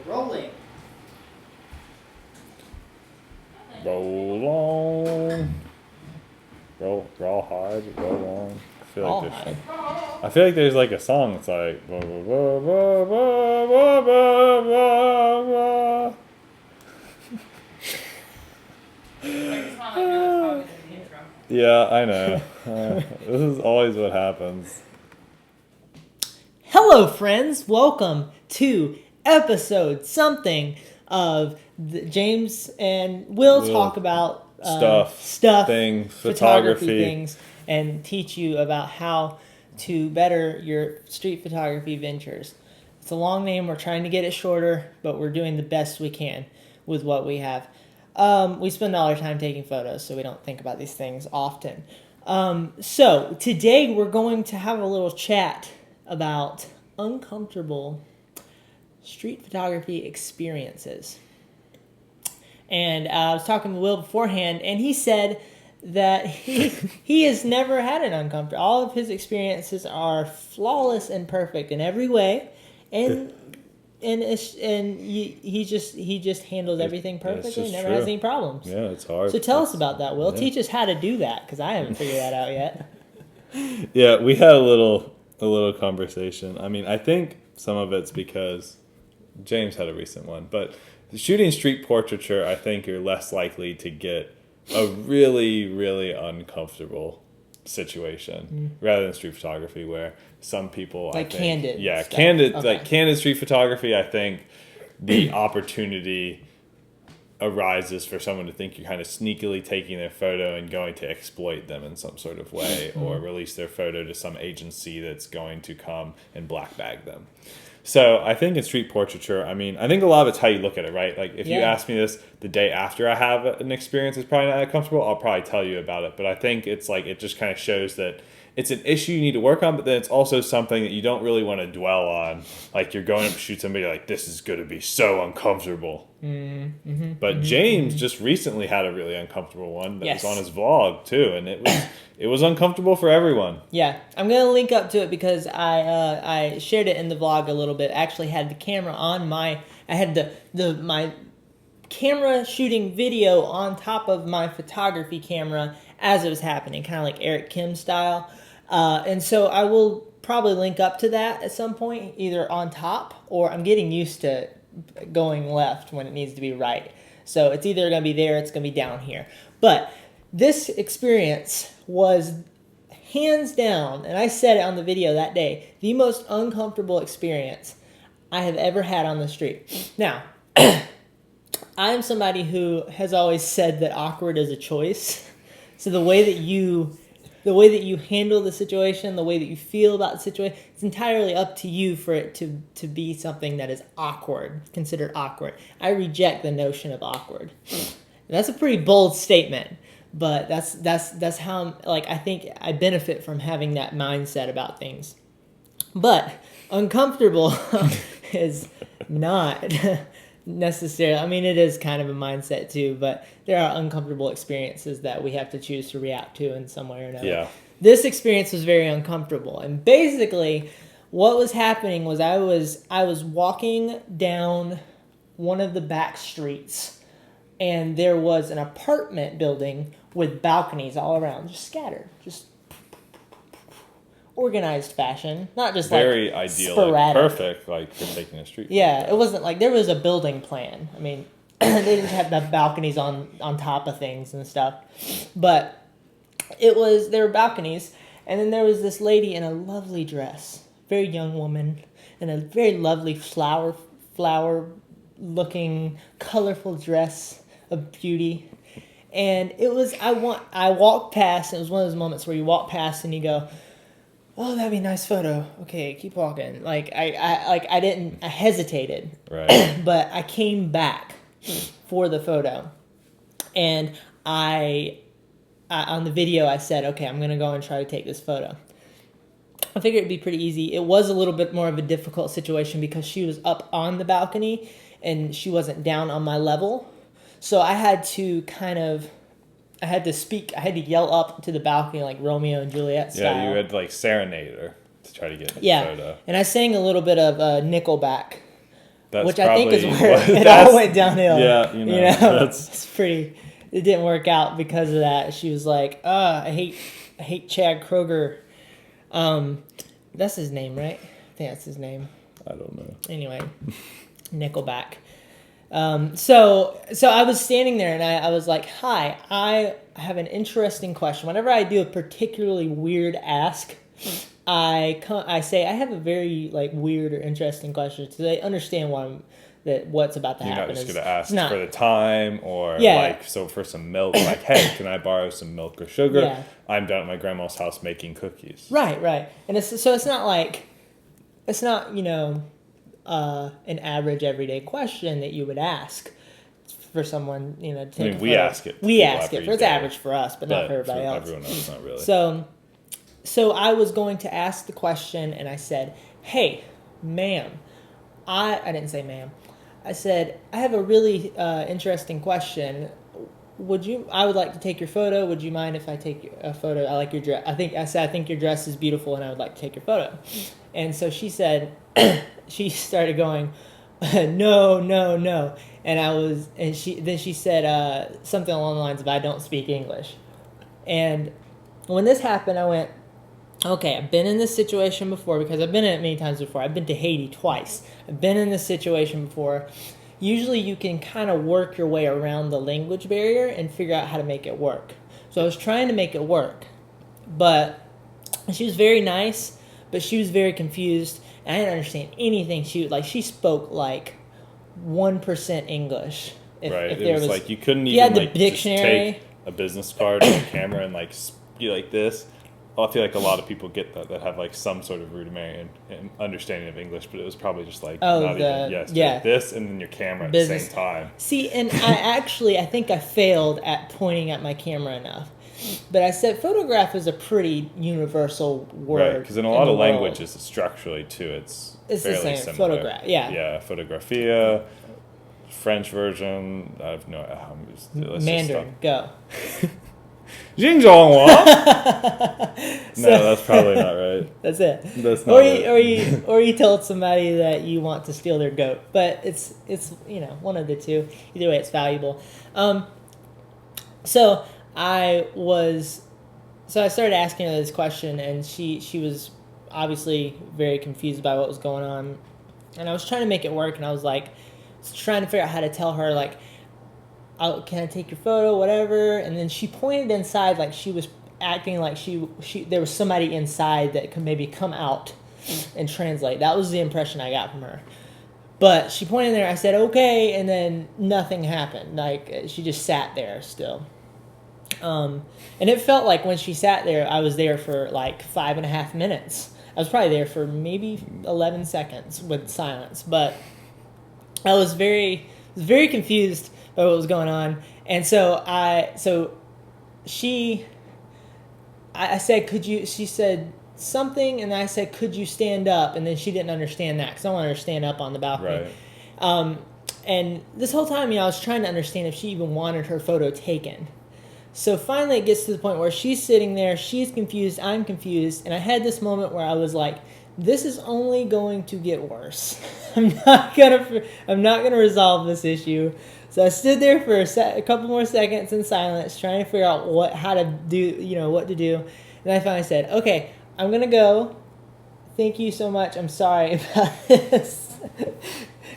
Rolling. Roll on. Roll hard, roll on. I feel like there's like a song that's like. Yeah, I know. This is always what happens. Hello, friends. Welcome to episode something of James and Will talk about photography things, and teach you about how to better your street photography ventures. It's a long name. We're trying to get it shorter, but we're doing the best we can with what we have. We spend all our time taking photos, so we don't think about these things often. So today we're going to have a little chat about uncomfortable street photography experiences. And I was talking to Will beforehand, and he said that he has never had an uncomfortable. All of his experiences are flawless and perfect in every way, and he just handles everything perfectly. Never has any problems. Yeah, it's hard. So tell us about that, Will. Yeah. Teach us how to do that, because I haven't figured that out yet. Yeah, we had a little conversation. I mean, I think some of it's because James had a recent one, but shooting street portraiture, I think you're less likely to get a really, really uncomfortable situation rather than street photography, where some people candid candid street photography. I think the opportunity arises for someone to think you're kind of sneakily taking their photo and going to exploit them in some sort of way, or release their photo to some agency that's going to come and black bag them. So I think in street portraiture, I mean, I think a lot of it's how you look at it, right? Like if you ask me this the day after I have an experience that's probably not that comfortable, I'll probably tell you about it. But I think it's like, it just kind of shows that it's an issue you need to work on, but then it's also something that you don't really want to dwell on. Like you're going up to shoot somebody, like, this is going to be so uncomfortable. But James just recently had a really uncomfortable one that was on his vlog too, and it was uncomfortable for everyone. Yeah, I'm gonna link up to it because I shared it in the vlog a little bit. I actually had the camera on my my camera shooting video on top of my photography camera as it was happening, kind of like Eric Kim style. And so I will probably link up to that at some point, either on top, or I'm getting used to going left when it needs to be right. So it's either going to be there, it's going to be down here. But this experience was hands down, and I said it on the video that day, the most uncomfortable experience I have ever had on the street. Now, I'm somebody who has always said that awkward is a choice. So the way that you handle the situation, the way that you feel about the situation, it's entirely up to you for it to be something that is considered awkward. I reject the notion of awkward. And that's a pretty bold statement, but that's how I think I benefit from having that mindset about things. But uncomfortable is not necessarily. I mean, it is kind of a mindset too, but there are uncomfortable experiences that we have to choose to react to in some way or another. Yeah. This experience was very uncomfortable, and basically, what was happening was I was walking down one of the back streets, and there was an apartment building with balconies all around, just scattered, just organized fashion, not just very ideal, sporadic. Perfect, for taking a street. Yeah, it wasn't like there was a building plan. I mean, they didn't have the balconies on top of things and stuff, but there were balconies, and then there was this lady in a lovely dress, very young woman, in a very lovely flower looking colorful dress of beauty. And it was I walked past, and it was one of those moments where you walk past and you go, oh, that'd be a nice photo. Okay, keep walking. I hesitated. Right. But I came back for the photo. And I on the video, I said, okay, I'm going to go and try to take this photo. I figured it'd be pretty easy. It was a little bit more of a difficult situation because she was up on the balcony and she wasn't down on my level. So I had to speak. I had to yell up to the balcony like Romeo and Juliet style. Yeah, you had serenade her to try to get the photo. And I sang a little bit of Nickelback That's which I think is probably where what- it that's- all went downhill. Yeah, that's It's pretty. It didn't work out because of that. She was like, I hate Chad Kroeger. That's his name, right? I think that's his name. I don't know. Anyway, Nickelback. So I was standing there and I was like, hi, I have an interesting question. Whenever I do a particularly weird ask, I say I have a very like weird or interesting question so they understand what's about to You're happen. not just It's- going to ask it's not- for the time or Yeah. like, so for some milk, like, hey, can I borrow some milk or sugar? Yeah. I'm down at my grandma's house making cookies. Right. And it's not like, it's not, an average everyday question that you would ask for someone, to take I mean, a we photo. ask it. to We people ask it. every For it's day, average for us, but not for everybody else. Everyone else, not really. So I was going to ask the question, and I said, "Hey, ma'am, I didn't say ma'am. I said I have a really interesting question. I would like to take your photo. Would you mind if I take a photo? I like your dress. I think your dress is beautiful, and I would like to take your photo." And so she said, she started going, no, and she said something along the lines of, "I don't speak English." And when this happened, I went, okay, I've been in this situation before because I've been in it many times before. I've been to Haiti twice. I've been in this situation before. Usually you can kind of work your way around the language barrier and figure out how to make it work. So I was trying to make it work, but she was very nice, but she was very confused. And I didn't understand anything. She spoke like 1% English. Right. If It there was like you couldn't you had even the like dictionary. just take a business card and a camera and like be like this. Well, I feel like a lot of people get that have like some sort of rudimentary understanding of English, but it was probably just like take this and then your camera at the same time. See, and I think I failed at pointing at my camera enough. But I said photograph is a pretty universal word. Right, because in a lot of the world. languages, structurally too, it's the fairly same. similar. Photograph, yeah. Yeah, photographia, French version. I have no. Mandarin, go. Jingzhonghua. No, that's probably not right. That's it. That's not it. Or you told somebody that you want to steal their goat, but it's one of the two. Either way, it's valuable. So I started asking her this question, and she was obviously very confused by what was going on, and I was trying to make it work, and I was like trying to figure out how to tell her like, can I take your photo, whatever, and then she pointed inside like she was acting like she there was somebody inside that could maybe come out and translate. That was the impression I got from her. But she pointed there, I said, okay, and then nothing happened. Like, she just sat there still. And it felt like when she sat there, I was there for like 5.5 minutes. I was probably there for maybe 11 seconds with silence. But I was very confused by what was going on. And so I said, she said something, and I said, could you stand up? And then she didn't understand that because I wanted her to stand up on the balcony. Right. And this whole time, I was trying to understand if she even wanted her photo taken. So finally it gets to the point where she's sitting there, she's confused, I'm confused, and I had this moment where I was like, this is only going to get worse. I'm not gonna resolve this issue. So I stood there for a couple more seconds in silence, trying to figure out what to do. And I finally said, okay, I'm gonna go. Thank you so much. I'm sorry about this.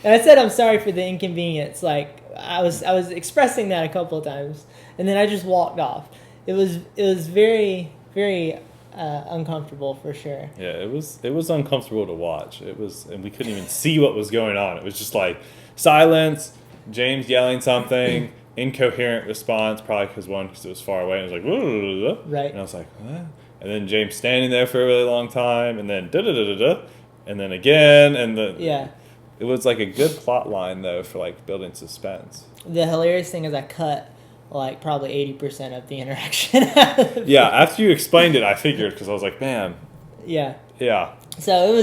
And I said I'm sorry for the inconvenience. Like I was expressing that a couple of times, and then I just walked off. It was very, very uncomfortable for sure. Yeah, it was uncomfortable to watch. And we couldn't even see what was going on. It was just like silence, James yelling something, incoherent response, probably because it was far away. And it was like, right. And I was like, what? And then James standing there for a really long time, and then da-da-da-da-da, and then again, and yeah. It was like a good plot line, though, for like building suspense. The hilarious thing is I cut like probably 80% of the interaction. Yeah, after you explained it, I figured, because I was like, man. Yeah. Yeah. So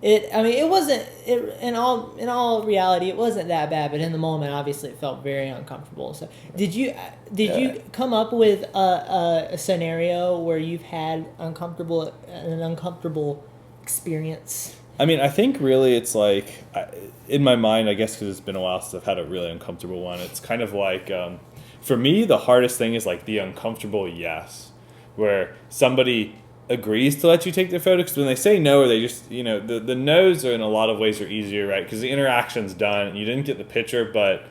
it wasn't in all reality, it wasn't that bad, but in the moment, obviously, it felt very uncomfortable. So did you come up with a scenario where you've had an uncomfortable experience? I mean, I think really it's like, in my mind, I guess because it's been a while since I've had a really uncomfortable one, it's kind of like, for me, the hardest thing is like the uncomfortable yes, where somebody agrees to let you take their photo, because when they say no, or they just, the no's are in a lot of ways are easier, right? Because the interaction's done, and you didn't get the picture, but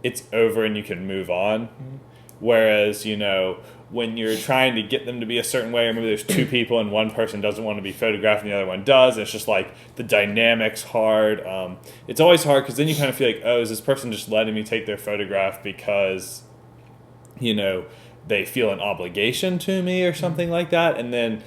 it's over and you can move on. Mm-hmm. Whereas, when you're trying to get them to be a certain way, or maybe there's two people and one person doesn't want to be photographed and the other one does, and it's just like the dynamic's hard. It's always hard because then you kind of feel like, oh, is this person just letting me take their photograph because, they feel an obligation to me or something like that? And then,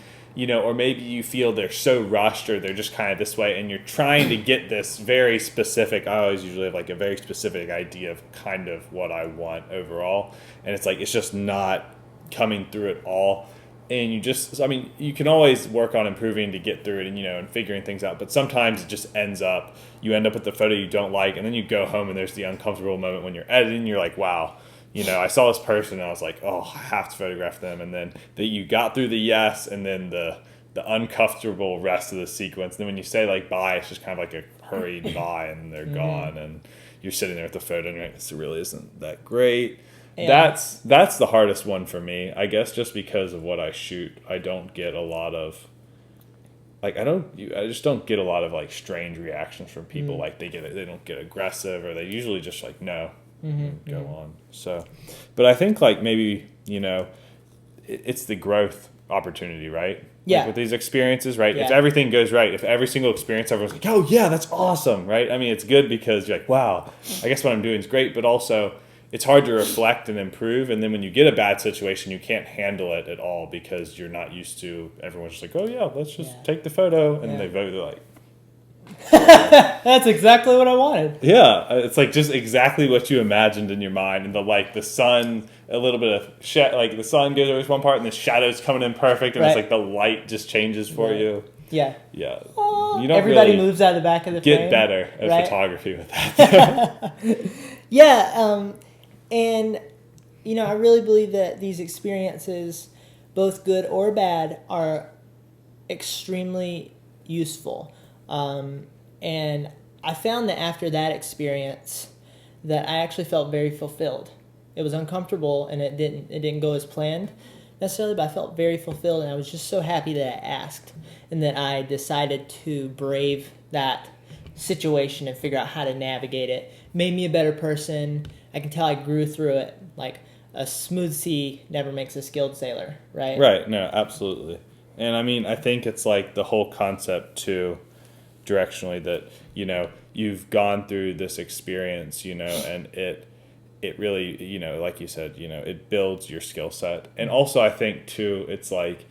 or maybe you feel they're so rushed or they're just kind of this way, and you're trying to get this very specific, I always usually have like a very specific idea of kind of what I want overall. And it's like, it's just not coming through it all. And you can always work on improving to get through it and figuring things out. But sometimes it just you end up with the photo you don't like, and then you go home and there's the uncomfortable moment when you're editing, you're like, wow, I saw this person and I was like, oh, I have to photograph them. And then you got through the yes, and then the uncomfortable rest of the sequence. And then when you say like bye, it's just kind of like a hurried bye, and they're gone, and you're sitting there with the photo and you're like, this really isn't that great. Yeah. That's the hardest one for me, I guess, just because of what I shoot. I don't get a lot of I just don't get a lot of like strange reactions from people. Like they don't get aggressive, or they usually just like no, go on. So, but I think like maybe it's the growth opportunity, right? Yeah. Like with these experiences, right? Yeah. If everything goes right, if every single experience, everyone's like, oh yeah, that's awesome, right? I mean, it's good because you're like, wow, I guess what I'm doing is great, but also it's hard to reflect and improve. And then when you get a bad situation, you can't handle it at all because you're not used to, everyone's just like, oh yeah, let's just take the photo. And they vote, they're like, that's exactly what I wanted. Yeah, it's like just exactly what you imagined in your mind. And the sun, a little bit of like the sun goes over one part and the shadow's coming in perfect, and it's like the light just changes for you. Yeah. Yeah. You don't everybody really moves out of the back of the frame. Get better at photography with that. Yeah, and I really believe that these experiences, both good or bad, are extremely useful. And I found that after that experience that I actually felt very fulfilled. It was uncomfortable and it didn't go as planned necessarily, but I felt very fulfilled, and I was just so happy that I asked and that I decided to brave that situation and figure out how to navigate it. Made me a better person. I can tell I grew through it. Like a smooth sea never makes a skilled sailor, right? Right, no, absolutely. And I mean, I think it's like the whole concept too, directionally, that you've gone through this experience, and it really, like you said, it builds your skill set. And also I think too, it's like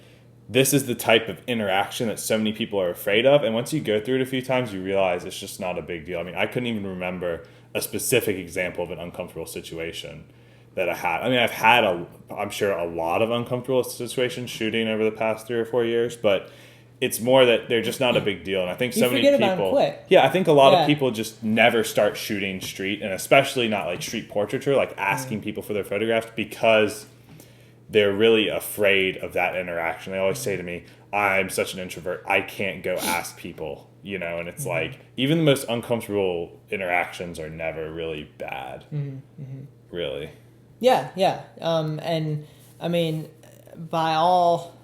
this is the type of interaction that so many people are afraid of, and once you go through it a few times, you realize it's just not a big deal. I mean, I couldn't even remember a specific example of an uncomfortable situation that I had. I mean, I've had I'm sure a lot of uncomfortable situations shooting over the past 3 or 4 years, but it's more that they're just not a big deal. And I think so many people, I think a lot of people just never start shooting street, and especially not like street portraiture, like asking people for their photographs, because they're really afraid of that interaction. They always say to me, I'm such an introvert, I can't go ask people, and it's like, even the most uncomfortable interactions are never really bad, really. Yeah. And I mean, by all,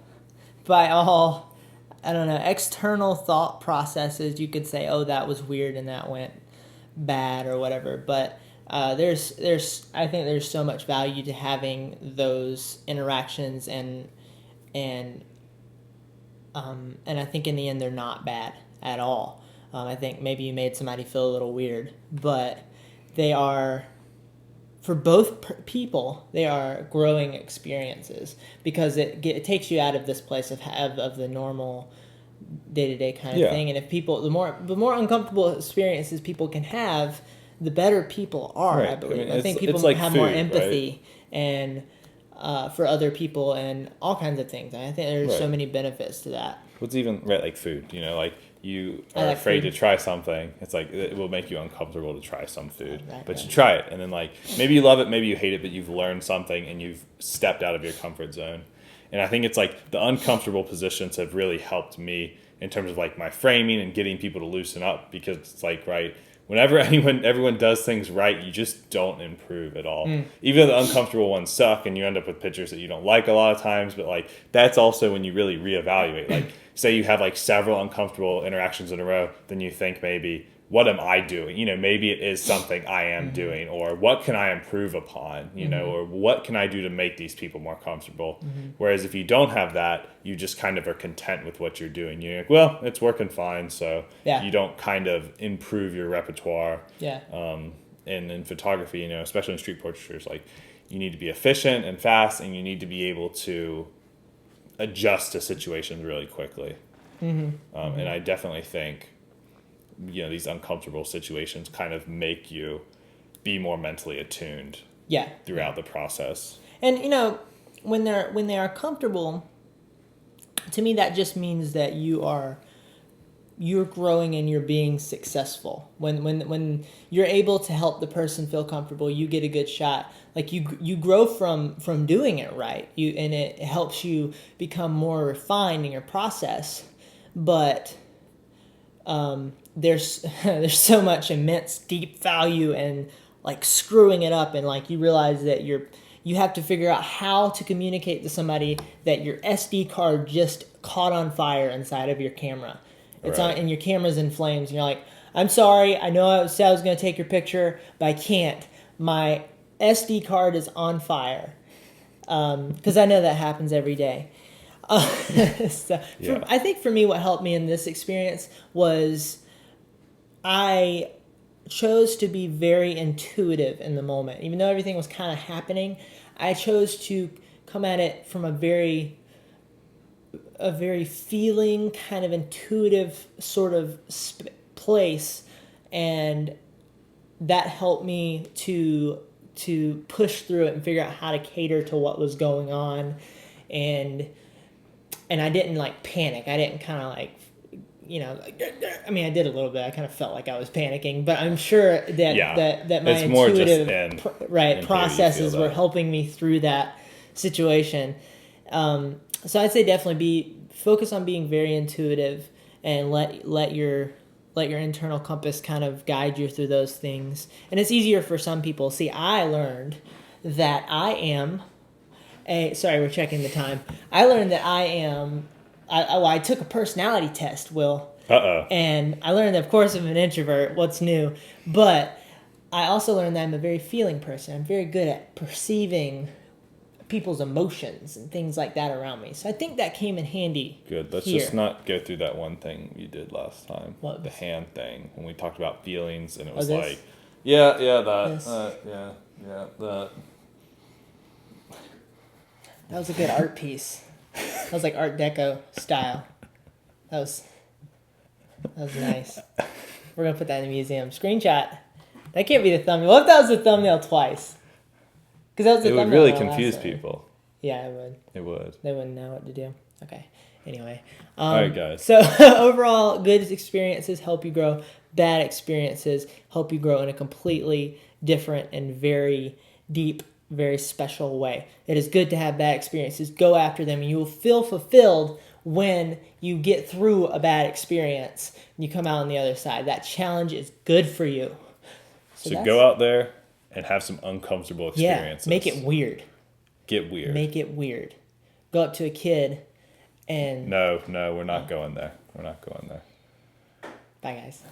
I don't know, external thought processes, you could say, oh, that was weird and that went bad or whatever. But I think there's so much value to having those interactions, and I think in the end they're not bad at all. I think maybe you made somebody feel a little weird, but they are, for both people, they are growing experiences, because it takes you out of this place of the normal day-to-day kind of thing. And if people, the more uncomfortable experiences people can have, the better people are, right. I believe. I think people have food, more empathy, right? And for other people and all kinds of things. I think there's so many benefits to that. What's even like food, like you are afraid to try something. It's like it will make you uncomfortable to try some food, but you try it, and then like maybe you love it, maybe you hate it, but you've learned something and you've stepped out of your comfort zone. And I think it's like the uncomfortable positions have really helped me in terms of like my framing and getting people to loosen up, because it's like, right, whenever everyone does things right, you just don't improve at all. Even though the uncomfortable ones suck and you end up with pictures that you don't like a lot of times, but like that's also when you really reevaluate. Like say you have like several uncomfortable interactions in a row, then you think maybe, what am I doing? You know, maybe it is something I am doing, or what can I improve upon, you know, or what can I do to make these people more comfortable? Whereas if you don't have that, you just kind of are content with what you're doing. You're like, well, it's working fine. So you don't kind of improve your repertoire. Yeah. And in photography, you know, especially in street portraitures, like you need to be efficient and fast, and you need to be able to adjust to situations really quickly. And I definitely think, you know, these uncomfortable situations kind of make you be more mentally attuned throughout the process. And you know, when they are comfortable, to me that just means that you're growing and you're being successful. When you're able to help the person feel comfortable, you get a good shot. Like you grow from doing it right. And it helps you become more refined in your process. But there's so much immense deep value in like screwing it up, and like you realize that you have to figure out how to communicate to somebody that your SD card just caught on fire inside of your camera. It's on, and your camera's in flames, and you're like, I'm sorry, I know I said I was going to take your picture, but I can't. My SD card is on fire. Because I know that happens every day. I think for me, what helped me in this experience was I chose to be very intuitive in the moment. Even though everything was kind of happening, I chose to come at it from a very feeling, kind of intuitive sort of place, and that helped me to push through it and figure out how to cater to what was going on, and I didn't like panic. I didn't kind of like, you know, I mean, I did a little bit. I kind of felt like I was panicking, but I'm sure that my intuitive processes were helping me through that situation. So I'd say definitely focus on being very intuitive, and let your internal compass kind of guide you through those things. And it's easier for some people. See, I learned that sorry, we're checking the time. I learned that I took a personality test, Will. And I learned that, of course, I'm an introvert. What's new? But I also learned that I'm a very feeling person. I'm very good at perceiving people's emotions and things like that around me. So I think that came in handy. Good. Let's just not go through that one thing you did last time. What? The hand thing, when we talked about feelings, and it was that. That was a good art piece. That was like Art Deco style. That was nice. We're gonna put that in the museum. Screenshot. That can't be the thumbnail. What if that was the thumbnail twice? Because that was the thumbnail. It would really confuse people. Yeah, it would. It would. They wouldn't know what to do. Okay. Anyway. All right, guys. So overall, good experiences help you grow. Bad experiences help you grow in a completely different and very deep, very special way. It is good to have bad experiences. Go after them, and you will feel fulfilled when you get through a bad experience and you come out on the other side. That challenge is good for you. So go out there and have some uncomfortable experiences. Yeah, make it weird. Get weird. Make it weird. Go up to a kid and... No, we're not going there. We're not going there. Bye, guys.